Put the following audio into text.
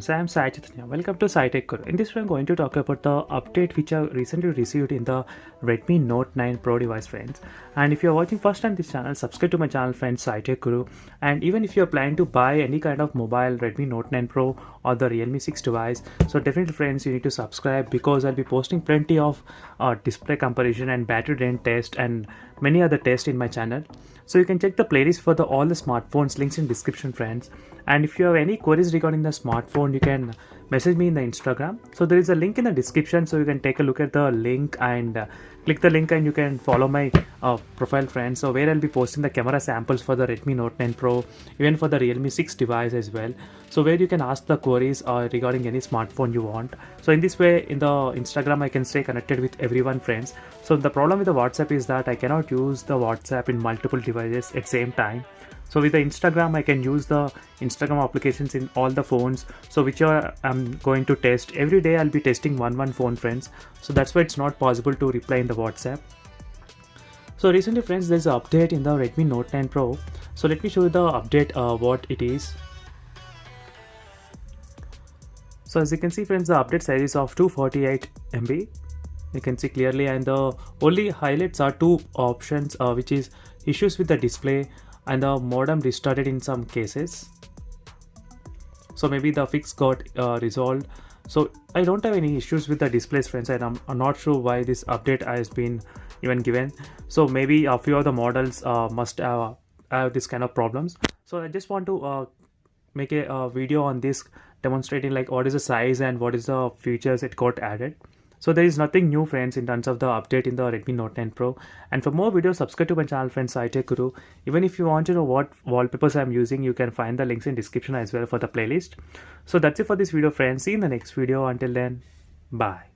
friends, I am Sai Chaitanya. Welcome to SciTech Guru. In this video, I'm going to talk about the update which I recently received in the Redmi Note 9 Pro device, friends. And if you're watching first time this channel, subscribe to my channel, friends, SciTech Guru. And even if you're planning to buy any kind of mobile Redmi Note 9 Pro or the Realme 6 device, so definitely, friends, you need to subscribe because I'll be posting plenty of display comparison and battery drain test and many other tests in my channel. So you can check the playlist for all the smartphones, links in description, friends. And if you have any queries regarding the smartphone, you can message me in the Instagram. So there is a link in the description, so you can take a look at the link and click the link and you can follow my profile, friends. So where I'll be posting the camera samples for the Redmi Note 9 Pro, even for the Realme 6 device as well. So where you can ask the queries regarding any smartphone you want. So in this way, in the Instagram, I can stay connected with everyone, friends. So the problem with the WhatsApp is that I cannot use the WhatsApp in multiple devices at same time. So with the Instagram, I can use the Instagram applications in all the phones. So whichever I'm going to test every day, I'll be testing one phone, friends. So that's why it's not possible to reply in the WhatsApp. So recently, friends, there's an update in the Redmi Note 9 Pro. So let me show you the update, what it is. So as you can see, friends, the update size is of 248 MB. You can see clearly, and the only highlights are two options, which is issues with the display and the modem restarted in some cases. So maybe the fix got resolved. So I don't have any issues with the displays, friends, and I'm not sure why this update has been even given. So maybe a few of the models must have this kind of problems. So I just want to make a video on this, demonstrating like what is the size and what is the features it got added. So there is nothing new, friends, in terms of the update in the Redmi Note 9 Pro. And for more videos, subscribe to my channel, friends, SciTech Guru. Even if you want to know what wallpapers I'm using, you can find the links in description as well for the playlist. So that's it for this video, friends. See you in the next video. Until then, bye.